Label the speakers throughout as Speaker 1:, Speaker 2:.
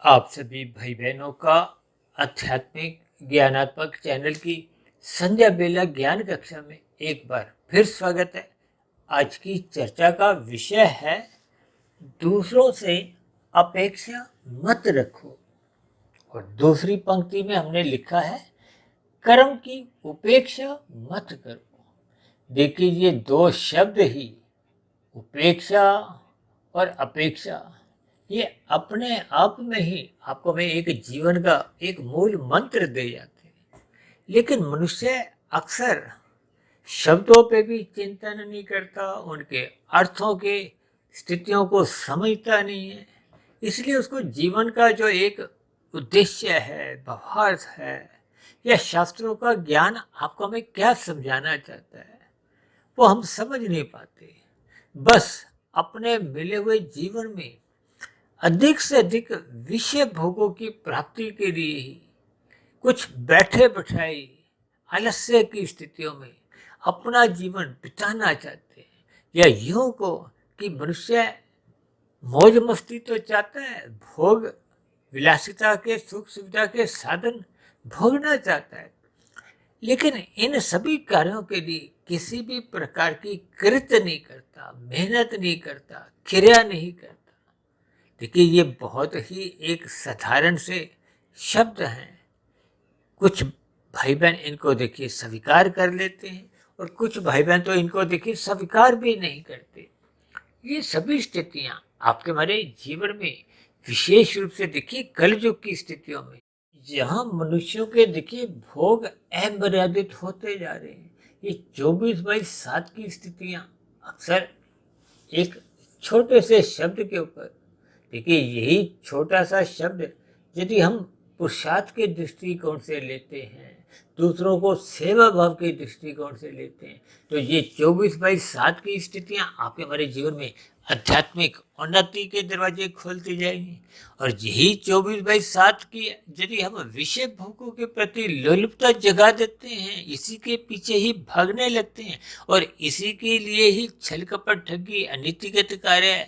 Speaker 1: आप सभी भाई बहनों का आध्यात्मिक ज्ञानात्मक चैनल की संध्या बेला ज्ञान कक्षा में एक बार फिर स्वागत है। आज की चर्चा का विषय है दूसरों से अपेक्षा मत रखो। और दूसरी पंक्ति में हमने लिखा है कर्म की उपेक्षा मत करो। देखिए, ये दो शब्द ही उपेक्षा और अपेक्षा ये अपने आप में ही आपको में एक जीवन का एक मूल मंत्र दे जाते हैं। लेकिन मनुष्य अक्सर शब्दों पे भी चिंतन नहीं करता, उनके अर्थों के स्थितियों को समझता नहीं है। इसलिए उसको जीवन का जो एक उद्देश्य है, भावार्थ है, या शास्त्रों का ज्ञान आपको हमें क्या समझाना चाहता है, वो हम समझ नहीं पाते। बस अपने मिले हुए जीवन में अधिक से अधिक विषय भोगों की प्राप्ति के लिए ही कुछ बैठे बैठाए आलस्य की स्थितियों में अपना जीवन बिताना चाहते हैं। या यूं को कि मनुष्य मौज मस्ती तो चाहता है, भोग विलासिता के सुख सुविधा के साधन भोगना चाहता है, लेकिन इन सभी कार्यों के लिए किसी भी प्रकार की कृत नहीं करता, मेहनत नहीं करता, क्रिया नहीं करता। देखिए, ये बहुत ही एक साधारण से शब्द हैं। कुछ भाई बहन इनको देखिए स्वीकार कर लेते हैं और कुछ भाई बहन तो इनको देखिए स्वीकार भी नहीं करते। ये सभी स्थितियां आपके हमारे जीवन में विशेष रूप से देखिए कलयुग की स्थितियों में, जहाँ मनुष्यों के देखिए भोग अमर्यादित होते जा रहे हैं। ये 24/7 की स्थितियां अक्सर एक छोटे से शब्द के ऊपर, देखिए यही छोटा सा शब्द यदि हम पुरुषार्थ के दृष्टिकोण से लेते हैं, दूसरों को सेवा भाव के दृष्टिकोण से लेते हैं, तो ये 24/7 की स्थितियां आपके हमारे जीवन में आध्यात्मिक उन्नति के दरवाजे खोलती जाएंगी। और यही 24/7 की यदि हम विषय भोगों के प्रति लोलुपता जगा देते हैं, इसी के पीछे ही भागने लगते हैं और इसी के लिए ही छल कपट ठगी अनीतिगत कार्य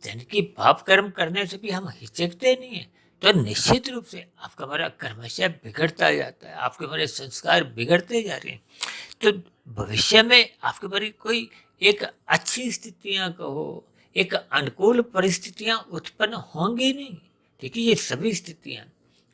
Speaker 1: जिनकी पाप कर्म करने से भी हम हिचकते नहीं है, तो निश्चित रूप से आपका हमारा कर्मशय बिगड़ता जाता है, आपके हमारे संस्कार बिगड़ते जा रहे हैं। तो भविष्य में आपके बारे कोई एक अच्छी स्थितियां कहो, एक अनुकूल परिस्थितियां उत्पन्न होंगी नहीं। देखिए, ये सभी स्थितियां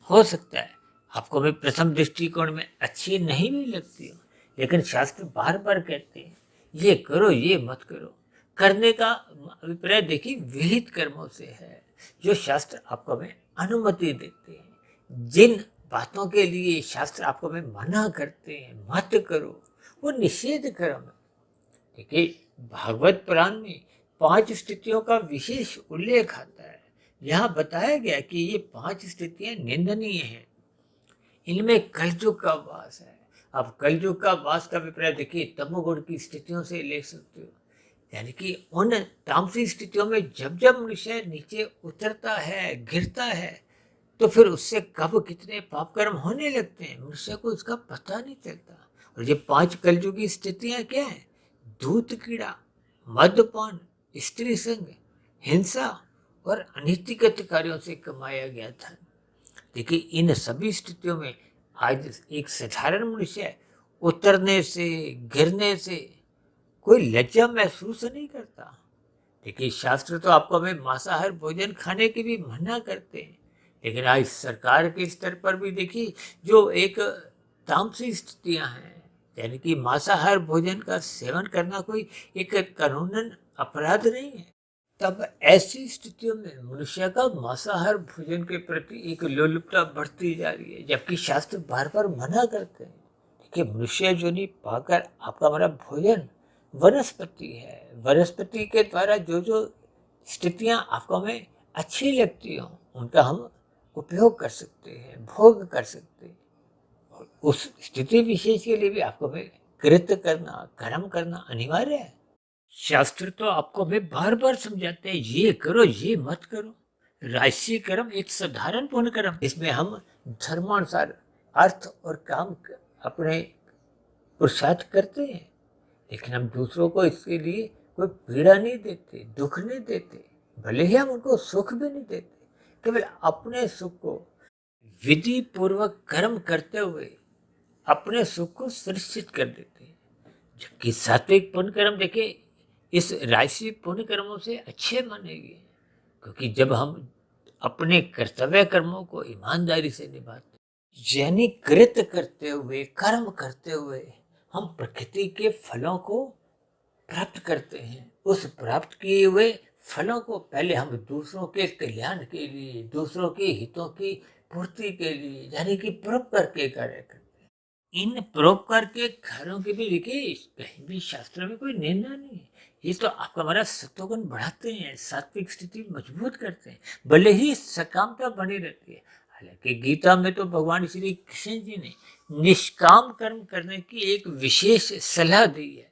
Speaker 1: हो सकता है आपको भी प्रथम दृष्टिकोण में अच्छी नहीं भी लगती हो, लेकिन शास्त्र बार बार कहते हैं ये करो, ये मत करो। करने का अभिप्राय देखिए विहित कर्मों से है, जो शास्त्र आपको में अनुमति देते हैं। जिन बातों के लिए शास्त्र आपको में मना करते हैं मत करो, वो निषेध कर्म है। देखिए, भागवत पुराण में 5 स्थितियों का विशेष उल्लेख आता है। यहाँ बताया गया कि ये 5 स्थितियां निंदनीय हैं। इनमें कलयुग का वास है। अब कलयुग का वास का अभिप्राय देखिए तमोगुण की स्थितियों से ले सकते हो, यानी कि उन तामसिक स्थितियों में जब जब मनुष्य नीचे उतरता है, गिरता है, तो फिर उससे कब कितने पाप कर्म होने लगते हैं मनुष्य को उसका पता नहीं चलता। और ये 5 कलयुगी स्थितियां क्या है? दूत कीड़ा, मद्यपान, स्त्री संग, हिंसा और अनीतिगत कार्यों से कमाया गया धन। देखिए, इन सभी स्थितियों में आज एक साधारण मनुष्य उतरने से, गिरने से कोई लज्जा महसूस नहीं करता। देखिए, शास्त्र तो आपको हमें मांसाहार भोजन खाने की भी मना करते हैं, लेकिन आज सरकार के स्तर पर भी देखिए जो एक तामसिक स्थितियां हैं, यानी कि मांसाहार भोजन का सेवन करना कोई एक कानूनन अपराध नहीं है। तब ऐसी स्थितियों में मनुष्य का मांसाहार भोजन के प्रति एक लोलुपता बढ़ती जा रही है, जबकि शास्त्र बार बार मना करते हैं। देखिए, मनुष्य योनि पाकर आपका हमारा भोजन वनस्पति है। वनस्पति के द्वारा जो जो स्थितियां आपको हमें अच्छी लगती हो उनका हम उपयोग कर सकते हैं, भोग कर सकते हैं। और उस स्थिति विशेष के लिए भी आपको हमें कृत्य करना, कर्म करना अनिवार्य है। शास्त्र तो आपको हमें बार बार समझाते हैं ये करो, ये मत करो। राजसी कर्म एक साधारण पूर्ण कर्म, इसमें हम धर्मानुसार अर्थ और काम अपने पुरुषार्थ करते हैं, लेकिन हम दूसरों को इसके लिए कोई पीड़ा नहीं देते, दुख नहीं देते, भले ही हम उनको सुख भी नहीं देते, केवल अपने सुख को विधि पूर्वक कर्म करते हुए अपने सुख को सुनिश्चित कर देते हैं। जबकि सात्विक पुण्य कर्म देखे इस राशि पुण्य कर्मों से अच्छे मानेंगे, क्योंकि जब हम अपने कर्तव्य कर्मों को ईमानदारी से निभाते, यानी कृत करते हुए, कर्म करते हुए हम प्रकृति के फलों को प्राप्त करते हैं। उस प्राप्त किए हुए फलों को पहले हम दूसरों के कल्याण के लिए, दूसरों के हितों की पूर्ति के लिए, यानी कि परोपकार के कार्य करते हैं। इन परोपकार के कार्यों के भी देखिए कहीं भी शास्त्रों में कोई निंदा नहीं है। ये तो आपका हमारा सत्वगुण बढ़ाते हैं, सात्विक स्थिति मजबूत करते हैं, भले ही सकामता बनी रहती है। हालांकि गीता में तो भगवान श्री कृष्ण जी ने निष्काम कर्म करने की एक विशेष सलाह दी है,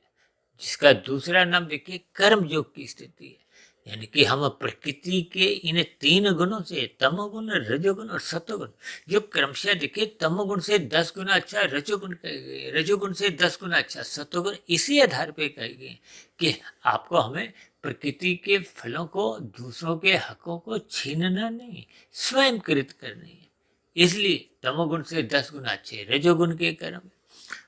Speaker 1: जिसका दूसरा नाम देखिए कर्म योग की स्थिति है। यानी कि हम प्रकृति के इन 3 गुणों से, तमोगुण, रजोगुण और सत्वगुण, जो क्रमशः देखिए तमोगुण से 10 गुना अच्छा रजोगुण कहे गए, रजोगुण से 10 गुना अच्छा सत्वगुण, इसी आधार पे कहे गए कि आपको हमें प्रकृति के फलों को, दूसरों के हकों को छीनना नहीं, स्वयं कृत करनी है। इसलिए तमोगुण से 10 गुना अच्छे रजोगुण के कर्म।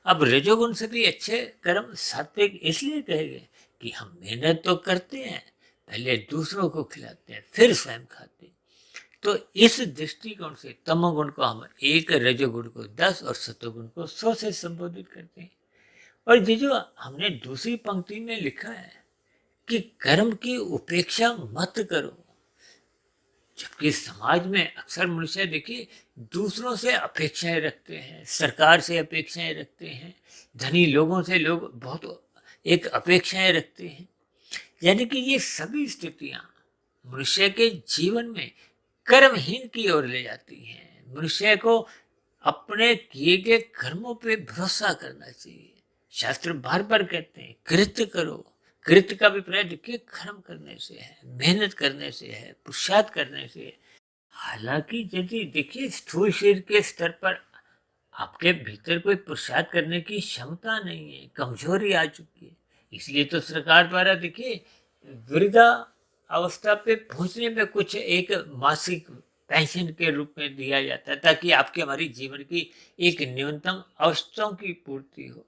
Speaker 1: अब रजोगुण से भी अच्छे कर्म सात्विक इसलिए कहे गए कि हम मेहनत तो करते हैं, पहले दूसरों को खिलाते हैं, फिर स्वयं खाते हैं। तो इस दृष्टिकोण से तमोगुण को हम 1, रजोगुण को 10 और सत्वगुण को 100 से संबोधित करते हैं। और ये जो हमने दूसरी पंक्ति में लिखा है कि कर्म की उपेक्षा मत करो, जबकि समाज में अक्सर मनुष्य देखिए दूसरों से अपेक्षाएं रखते हैं, सरकार से अपेक्षाएं रखते हैं, धनी लोगों से लोग बहुत एक अपेक्षाएं रखते हैं। यानी कि ये सभी स्थितियां मनुष्य के जीवन में कर्महीन की ओर ले जाती हैं। मनुष्य को अपने किए गए कर्मों पे भरोसा करना चाहिए। शास्त्र बार बार कहते हैं कृत्य करो। कृत्य का अभिप्राय देखिए कर्म करने से है, मेहनत करने से है, पुरुषार्थ करने से है। हालांकि यदि देखिए स्थूल शरीर के स्तर पर आपके भीतर कोई पुरुषार्थ करने की क्षमता नहीं है, कमजोरी आ चुकी है, इसलिए तो सरकार द्वारा देखिए वृद्धा अवस्था पे पहुंचने में कुछ एक मासिक पेंशन के रूप में दिया जाता है, ताकि आपके हमारी जीवन की एक न्यूनतम आवश्यकताओं की पूर्ति हो।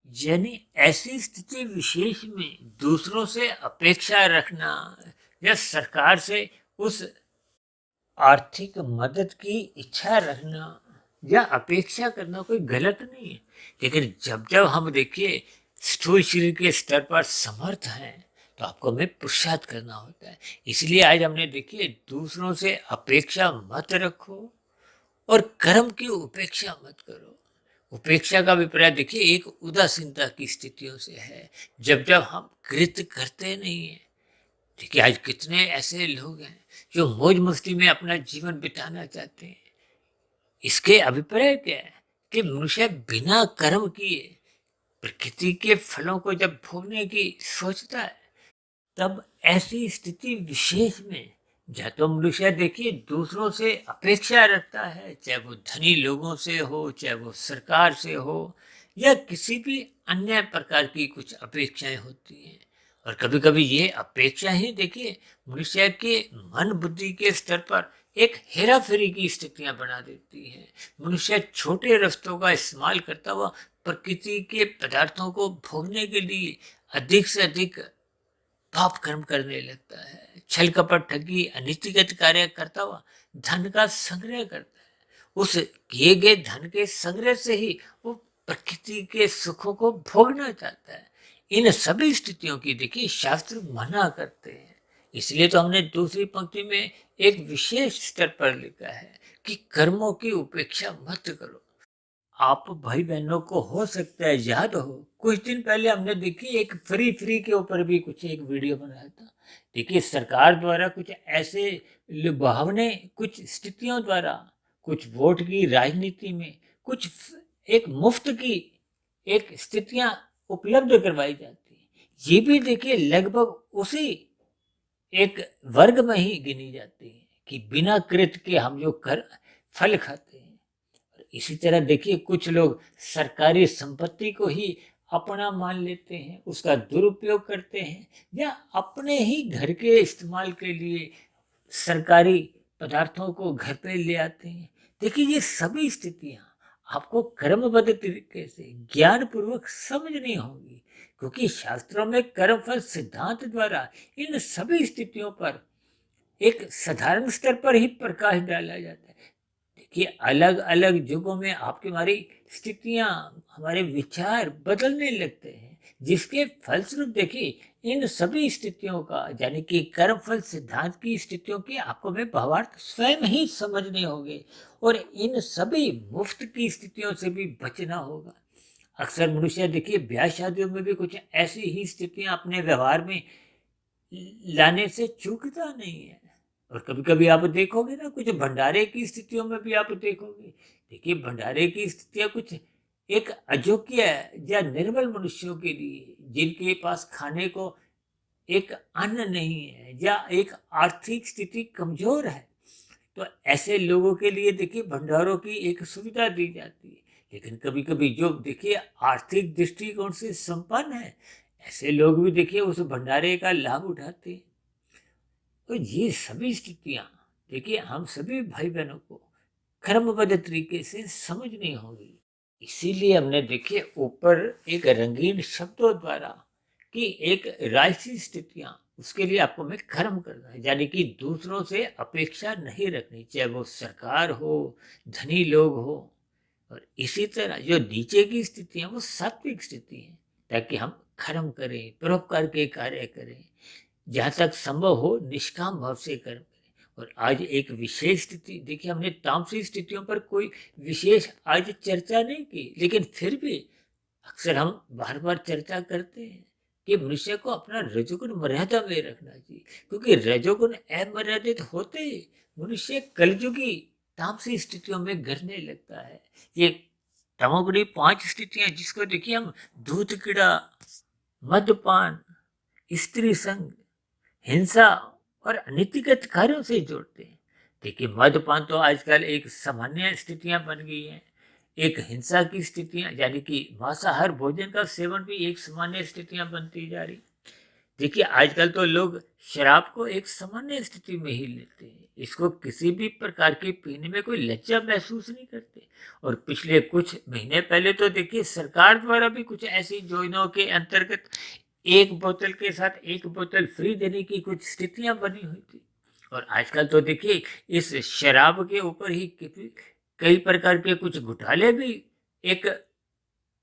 Speaker 1: यानी ऐसी स्थिति विशेष में दूसरों से अपेक्षा रखना या सरकार से उस आर्थिक मदद की इच्छा रखना या अपेक्षा करना कोई गलत नहीं है। लेकिन जब जब हम देखिए स्थूल शरीर के स्तर पर समर्थ हैं, तो आपको हमें पुरुषार्थ करना होता है। इसलिए आज हमने देखिए दूसरों से अपेक्षा मत रखो और कर्म की उपेक्षा मत करो। उपेक्षा का अभिप्राय देखिए एक उदासीनता की स्थितियों से है, जब जब हम कृत्य करते नहीं है। देखिए आज कितने ऐसे लोग हैं जो मौज मस्ती में अपना जीवन बिताना चाहते हैं। इसके अभिप्राय क्या है कि मनुष्य बिना कर्म किए प्रकृति के फलों को जब भोगने की सोचता है, तब ऐसी स्थिति विशेष में या तो मनुष्य देखिए दूसरों से अपेक्षा रखता है, चाहे वो धनी लोगों से हो, चाहे वो सरकार से हो, या किसी भी अन्य प्रकार की कुछ अपेक्षाएं होती हैं। और कभी कभी ये अपेक्षा ही देखिए मनुष्य के मन बुद्धि के स्तर पर एक हेरा फेरी की स्थितियां बना देती है। मनुष्य छोटे रास्तों का इस्तेमाल करता हुआ प्रकृति के पदार्थों को भोगने के लिए अधिक से अधिक पाप कर्म करने लगता है। छल कपट ठगी अनीतिगत कार्य करता हुआ धन का संग्रह करता है। उस किए गए धन के संग्रह से ही वो प्रकृति के सुखों को भोगना चाहता है। इन सभी स्थितियों की देखिए शास्त्र मना करते हैं। इसलिए तो हमने दूसरी पंक्ति में एक विशेष स्तर पर लिखा है कि कर्मों की उपेक्षा मत करो। आप भाई बहनों को हो सकता है याद हो, कुछ दिन पहले हमने देखी एक फ्री के ऊपर भी कुछ एक वीडियो बनाया था। देखिए सरकार द्वारा कुछ ऐसे लुभावने कुछ स्थितियों द्वारा कुछ वोट की राजनीति में कुछ एक मुफ्त की एक स्थितियां उपलब्ध करवाई जाती है। ये भी देखिए लगभग उसी एक वर्ग में ही गिनी जाती है कि बिना कृत के हम जो कर फल खाते हैं। इसी तरह देखिए कुछ लोग सरकारी संपत्ति को ही अपना मान लेते हैं, उसका दुरुपयोग करते हैं, या अपने ही घर के इस्तेमाल के लिए सरकारी पदार्थों को घर पे ले आते हैं। देखिए ये सभी स्थितियां आपको कर्मबद्ध तरीके से ज्ञान पूर्वक समझनी होगी, क्योंकि शास्त्रों में कर्मफल सिद्धांत द्वारा इन सभी स्थितियों पर एक साधारण स्तर पर ही प्रकाश डाला जाता है। देखिए अलग अलग युगों में आपकी हमारी स्थितियां, हमारे विचार बदलने लगते हैं, जिसके फलस्वरूप देखिए इन सभी स्थितियों का यानी कि कर्मफल सिद्धांत की स्थितियों की आपको में भावार्थ स्वयं ही समझने होंगे, और इन सभी मुफ्त की स्थितियों से भी बचना होगा। अक्सर मनुष्य देखिए ब्याह शादियों में भी कुछ ऐसी ही स्थितियां अपने व्यवहार में लाने से चूकता नहीं है। और कभी कभी आप देखोगे ना, कुछ भंडारे की स्थितियों में भी आप देखोगे। देखिए भंडारे की स्थितियां कुछ एक अयोग्य या निर्बल मनुष्यों के लिए, जिनके पास खाने को एक अन्न नहीं है या एक आर्थिक स्थिति कमजोर है, तो ऐसे लोगों के लिए देखिए भंडारों की एक सुविधा दी जाती है। लेकिन कभी कभी जो देखिए आर्थिक दृष्टिकोण से संपन्न है, ऐसे लोग भी देखिए उस भंडारे का लाभ उठाते हैं। तो ये सभी स्थितियां देखिए हम सभी भाई बहनों को क्रमबद्ध तरीके से समझनी होगी। इसीलिए हमने देखिए ऊपर एक रंगीन शब्दों द्वारा कि एक राजसी स्थितियां, उसके लिए आपको में कर्म करना है, यानी कि दूसरों से अपेक्षा नहीं रखनी, चाहे वो सरकार हो, धनी लोग हो। और इसी तरह जो नीचे की स्थिति है वो सात्विक स्थिति है, ताकि हम कर्म करें, परोपकार के कार्य करें, जहाँ तक संभव हो निष्काम भाव से कर्म करें। और आज एक विशेष स्थिति देखिए, हमने तामसिक स्थितियों पर कोई विशेष आज चर्चा नहीं की, लेकिन फिर भी अक्सर हम बार बार चर्चा करते हैं कि मनुष्य को अपना रजोगुण मर्यादा में रखना चाहिए, क्योंकि रजोगुण अमर्यादित होते ही मनुष्य कलयुगी तामसिक स्थितियों में गिरने लगता है। ये तमोगुणी 5 स्थितियां, जिसको देखिए हम दूध कीड़ा, मद्यपान, स्त्री संग, हिंसा और अनैतिक कार्यों से जोड़ते हैं। देखिए मद्यपान तो आजकल एक सामान्य स्थितियां बन गई हैं। एक हिंसा की स्थितियां यानी कि मांसाहार भोजन का सेवन भी एक सामान्य स्थितियां बनती जा रही। देखिए आजकल तो लोग शराब को एक सामान्य स्थिति में ही लेते हैं, इसको किसी भी प्रकार के पीने में कोई लज्जा महसूस नहीं करते। और पिछले कुछ महीने पहले तो देखिए सरकार द्वारा भी कुछ ऐसी योजनाओं के अंतर्गत एक बोतल के साथ एक बोतल फ्री देने की कुछ स्थितियां बनी हुई थी। और आजकल तो देखिए इस शराब के ऊपर ही कई प्रकार के कुछ घोटाले भी एक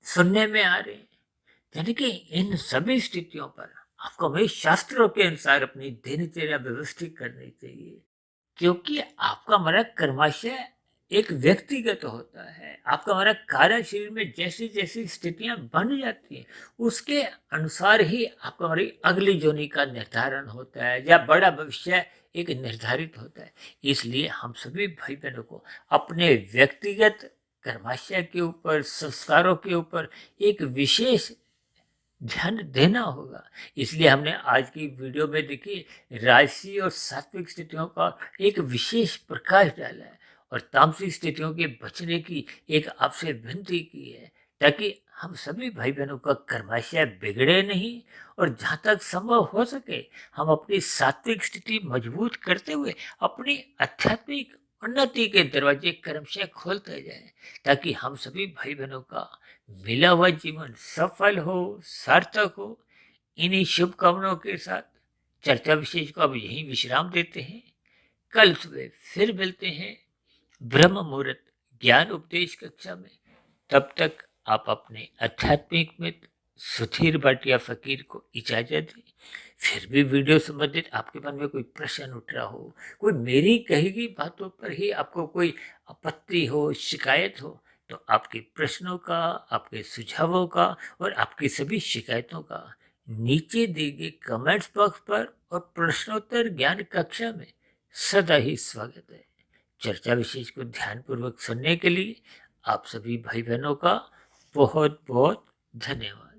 Speaker 1: सुनने में आ रहे हैं। यानी कि इन सभी स्थितियों पर आपको हमें शास्त्रों के अनुसार अपनी दिनचर्या व्यवस्थित करनी चाहिए, क्योंकि आपका हमारा कर्माशय एक व्यक्तिगत होता है। आपका हमारा कार्य शरीर में जैसी जैसी स्थितियां बन जाती हैं, उसके अनुसार ही आपका हमारी अगली जोनी का निर्धारण होता है या बड़ा भविष्य एक निर्धारित होता है। इसलिए हम सभी भाई बहनों को अपने व्यक्तिगत कर्माशय के ऊपर, संस्कारों के ऊपर एक विशेष ध्यान देना होगा। इसलिए हमने आज की वीडियो में देखिए राजसी और सात्विक स्थितियों का एक विशेष प्रकाश डाला है, और तामसिक स्थितियों के बचने की एक आपसे विनती की है, ताकि हम सभी भाई बहनों का कर्माशय बिगड़े नहीं, और जहाँ तक संभव हो सके हम अपनी सात्विक स्थिति मजबूत करते हुए अपनी आध्यात्मिक उन्नति के दरवाजे क्रमशः खोलते जाएं, ताकि हम सभी भाई बहनों का मिला हुआ जीवन सफल हो, सार्थक हो। इन्हीं शुभकामनाओं के साथ चर्चा विशेष को अब यहीं विश्राम देते हैं। कल सुबह फिर मिलते हैं ब्रह्म मुहूर्त ज्ञान उपदेश कक्षा में। तब तक आप अपने आध्यात्मिक मित्र सुधीर भाटिया फकीर को इजाजत दें। फिर भी वीडियो संबंधित आपके मन में कोई प्रश्न उठ रहा हो, कोई मेरी कही गई बातों पर ही आपको कोई आपत्ति हो, शिकायत हो, तो आपके प्रश्नों का, आपके सुझावों का और आपकी सभी शिकायतों का नीचे दिए गए कमेंट्स बॉक्स पर और प्रश्नोत्तर ज्ञान कक्षा में सदा ही स्वागत है। चर्चा विशेष को ध्यानपूर्वक सुनने के लिए आप सभी भाई बहनों का बहुत बहुत धन्यवाद।